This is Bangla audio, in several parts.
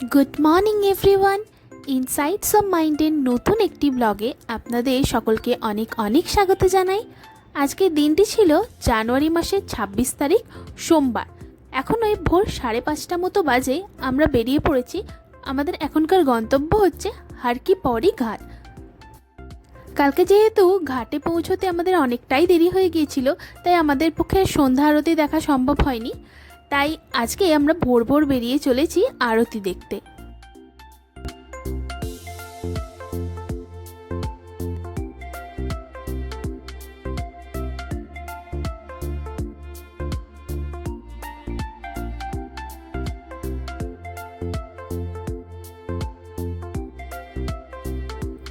Good morning everyone. Insights of মাইন্ডের নতুন একটি ব্লগে আপনাদের সকলকে অনেক অনেক স্বাগত জানাই। আজকের দিনটি ছিল জানুয়ারি মাসের ২৬ তারিখ সোমবার। এখন ওই ভোর ৫:৩০ মতো বাজে আমরা বেরিয়ে পড়েছি। আমাদের এখনকার গন্তব্য হচ্ছে হার কি পৌড়ি ঘাট। কালকে যেহেতু ঘাটে পৌঁছতে আমাদের অনেকটাই দেরি হয়ে গিয়েছিল, তাই আমাদের পক্ষে সন্ধ্যা আরতি দেখা সম্ভব হয়নি। তাই আজকে আমরা ভোর ভোর বেরিয়ে চলেছি আরতি দেখতে।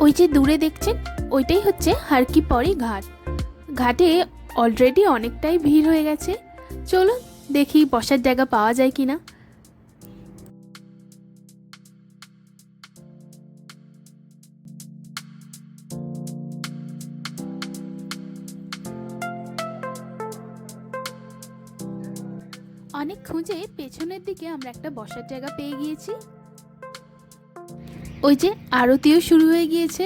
ওই যে দূরে দেখছেন, ওইটাই হচ্ছে হার কি পৌড়ি ঘাট। ঘাটে অলরেডি অনেকটাই ভিড় হয়ে গেছে। চলো দেখি বসার জায়গা পাওয়া যায় কিনা। অনেক খুঁজে পেছনের দিকে আমরা একটা বসার জায়গা পেয়ে গিয়েছি। ওই যে আরতিও শুরু হয়ে গিয়েছে।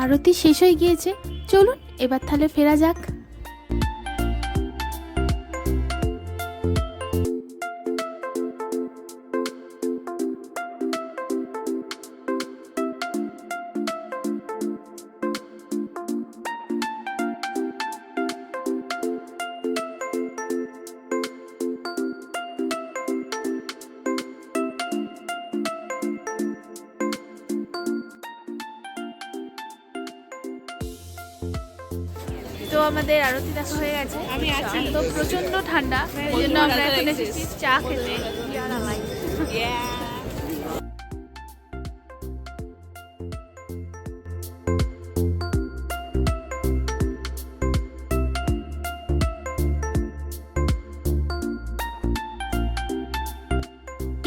আরতি শেষ হয়ে গিয়েছে, চলুন এবার তাহলে ফেরা যাক। তো আমাদের আরতি দেখা হয়ে গেছে। তো প্রচন্ড ঠান্ডা, এই জন্য আমরা এখন এসেছি চা খেতে।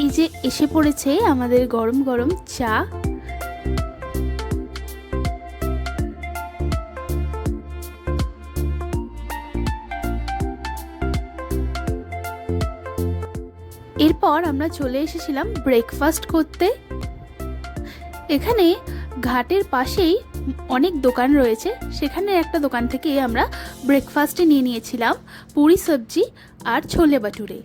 এই যে এসে পড়েছে আমাদের গরম গরম চা। এরপর আমরা চলে এসেছিলাম ব্রেকফাস্ট করতে। এখানে ঘাটের পাশেই অনেক দোকান রয়েছে, সেখানে একটা দোকান থেকে আমরা ব্রেকফাস্টে নিয়ে নিয়েছিলাম পুরি সবজি আর ছোলে বাটুরে।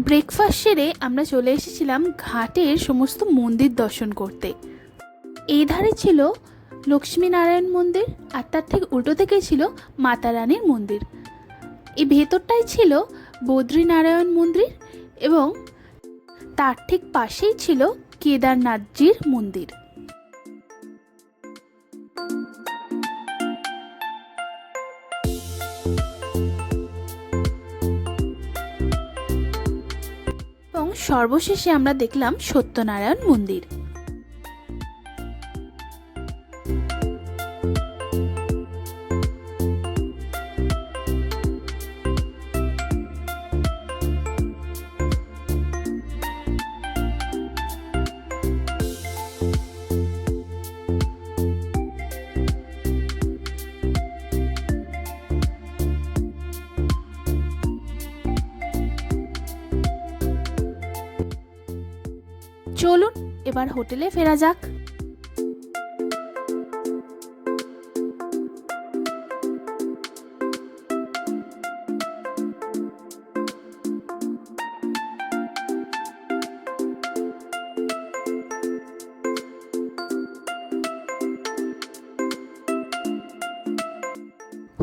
ব্রেকফাস্ট সেরে আমরা চলে এসেছিলাম ঘাটের সমস্ত মন্দির দর্শন করতে। এই ধারে ছিল লক্ষ্মীনারায়ণ মন্দির, আর তার ঠিক উল্টো থেকে ছিল মাতা রানীর মন্দির। এই ভেতরটাই ছিল বদ্রীনারায়ণ মন্দির, এবং তার ঠিক পাশেই ছিল কেদারনাথজির মন্দির। এবং সর্বশেষে আমরা দেখলাম সত্যনারায়ণ মন্দির। চলুন এবার হোটেলে ফেরা যাক।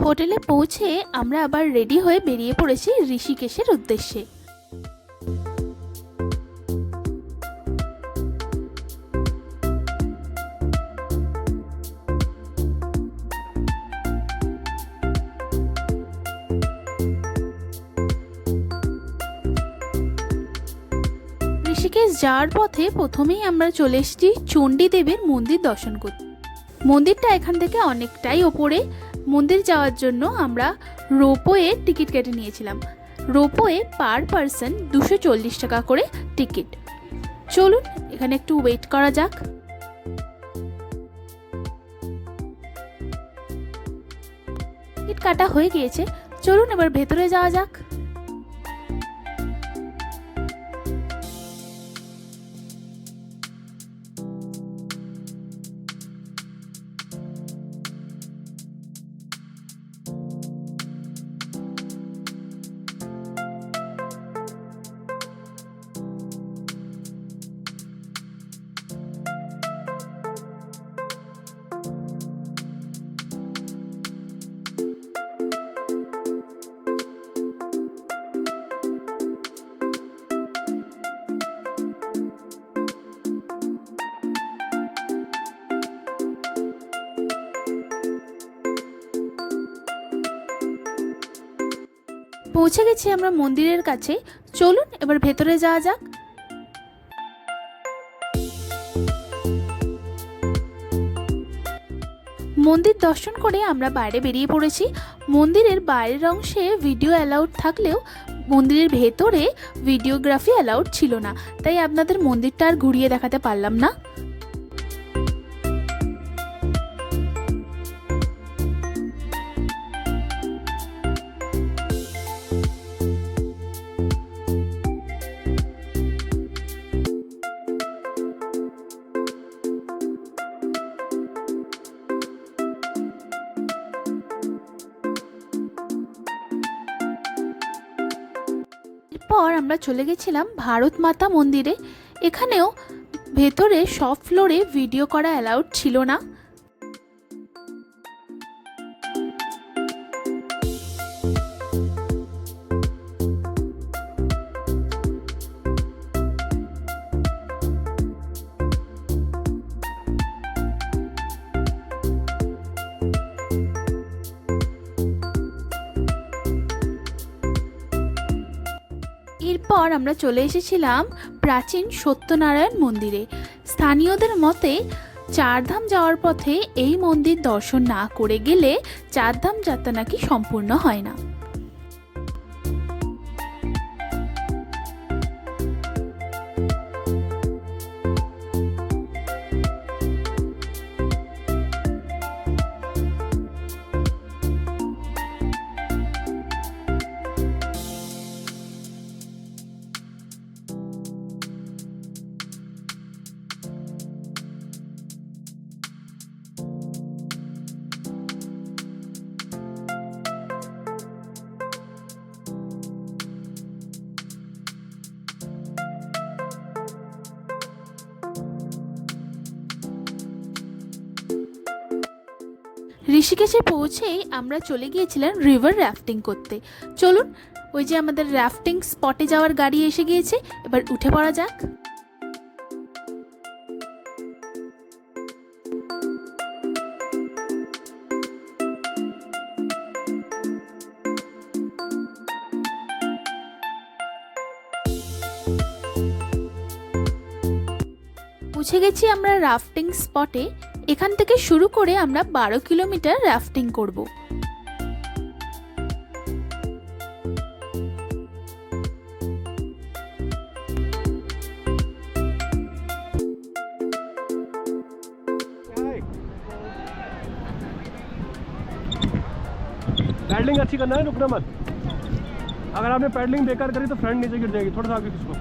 হোটেলে পৌঁছে আমরা আবার রেডি হয়ে বেরিয়ে পড়েছি ঋষিকেশের উদ্দেশ্যে। ঋষিকেশ যাওয়ার পথে প্রথমেই আমরা চলে এসেছি চণ্ডী দেবীর মন্দির দর্শন করতে। মন্দিরটা এখান থেকে অনেকটাই ওপরে। মন্দির যাওয়ার জন্য আমরা রোপওয়ের টিকিট কেটে নিয়েছিলাম। রোপওয়ে পার পারসন 240 টাকা করে টিকিট। চলুন এখানে একটু ওয়েট করা যাক। টিকিট কাটা হয়ে গিয়েছে, চলুন এবার ভেতরে যাওয়া যাক। পৌঁছে গেছি আমরা মন্দিরের কাছে, চলুন এবার ভেতরে যাওয়া যাক। মন্দির দর্শন করে আমরা বাইরে বেরিয়ে পড়েছি। মন্দিরের বাইরের অংশে ভিডিও অ্যালাউড থাকলেও মন্দিরের ভেতরে ভিডিওগ্রাফি অ্যালাউড ছিল না, তাই আপনাদের মন্দিরটা আর ঘুরিয়ে দেখাতে পারলাম না। এরপর আমরা চলে গেছিলাম ভারত মাতা মন্দিরে। এখানেও ভেতরে সব ফ্লোরে ভিডিও করা অ্যালাউড ছিল না। এরপর আমরা চলে এসেছিলাম প্রাচীন সত্যনারায়ণ মন্দিরে। স্থানীয়দের মতে চারধাম যাওয়ার পথে এই মন্দির দর্শন না করে গেলে চারধাম যাত্রা নাকি সম্পূর্ণ হয় না। ঋষিকেশে পৌঁছেই আমরা চলে গিয়েছিলাম রিভার রাফটিং করতে। চলুন, ওই যে আমাদের রাফটিং স্পটে যাওয়ার গাড়ি এসে গিয়েছে, এবার উঠে পড়া যাক। পৌঁছে গেছি আমরা রাফটিং স্পটে। এখান থেকে শুরু করে আমরা 12 কিলোমিটার রাফটিং করব। पैडलिंग अच्छी करना है, रुकना मत। अगर आपने पैडलिंग बेकार करी तो फ्रंट नीचे गिर जाएगी। थोड़ा सा आगे किसको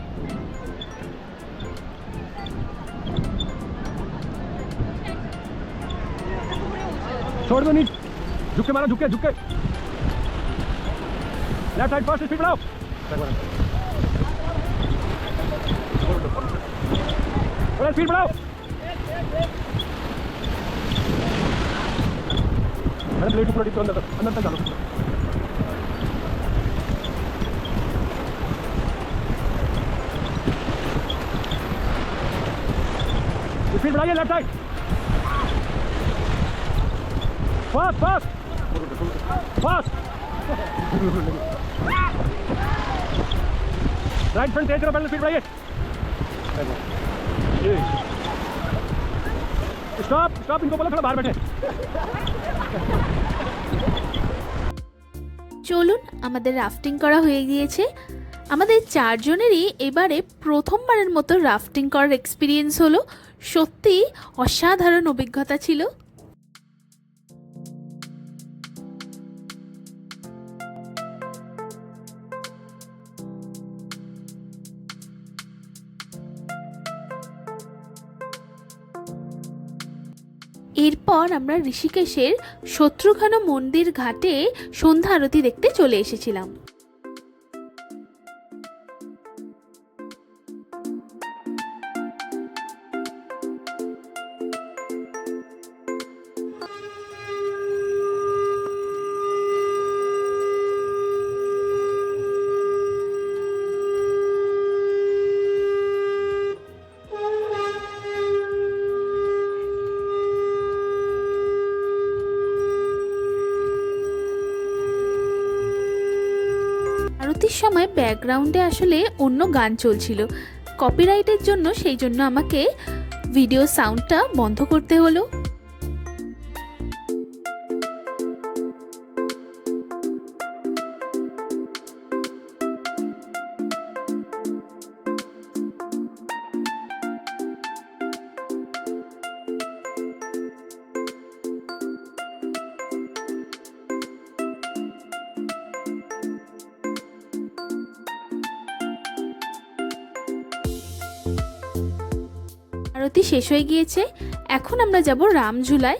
छोड़ दो, नीचे झुक के मारो, झुक के लेफ्ट साइड फास्ट स्पीड बढ़ाओ। थोड़ा स्पीड बढ़ाओ। मैंने प्लेट पूरा डिप अंदर तक डालो। स्पीड बढ़ाइए, left side fast fast fast. Right front तेज करो, पहले स्पीड बढ़ाइए। स्टॉप स्टॉप, इनको बोलो थोड़ा बाहर बैठे। চলুন, আমাদের রাফটিং করা হয়ে গিয়েছে। আমাদের চারজনেরই এবারে প্রথমবারের মতো রাফটিং করার এক্সপিরিয়েন্স হলো। সত্যি অসাধারণ অভিজ্ঞতা ছিল। এরপর আমরা ঋষিকেশের শত্রুঘ্ন মন্দির ঘাটে সন্ধ্যা আরতি দেখতে চলে এসেছিলাম। আরতির সময় ব্যাকগ্রাউন্ডে আসলে অন্য গান চলছিল, কপিরাইটের জন্য, সেই জন্য আমাকে ভিডিও সাউন্ডটা বন্ধ করতে হলো। আরতি শেষ হয়ে গিয়েছে, এখন আমরা যাব রামঝুলায়।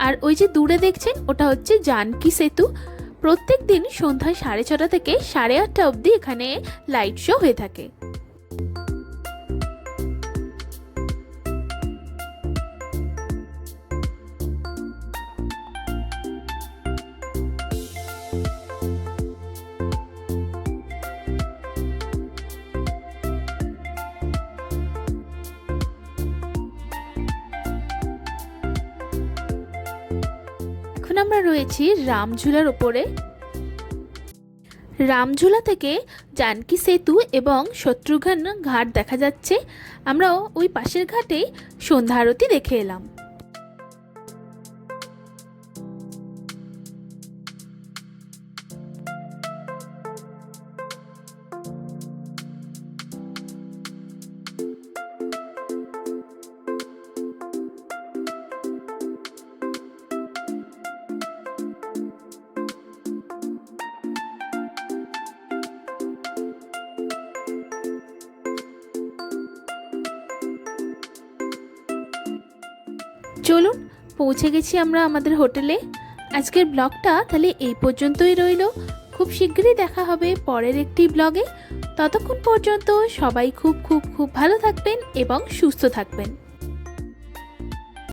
আর ওই যে দূরে দেখছেন ওটা হচ্ছে জানকী সেতু। প্রত্যেক দিন সন্ধ্যায় 6:30 থেকে 8:30 অবধি এখানে লাইট শো হয়ে থাকে। এখন আমরা রয়েছি রামঝুলার ওপরে। রামঝুলা থেকে জানকী সেতু এবং শত্রুঘ্ন ঘাট দেখা যাচ্ছে। আমরাও ওই পাশের ঘাটেই সন্ধ্যা আরতি দেখে এলাম। চলুন, পৌঁছে গেছি আমরা আমাদের হোটেলে। আজকের ব্লগটা তাহলে এই পর্যন্তই রইল। খুব শীঘ্রই দেখা হবে পরের একটি ব্লগে। ততক্ষণ পর্যন্ত সবাই খুব খুব খুব ভালো থাকবেন এবং সুস্থ থাকবেন।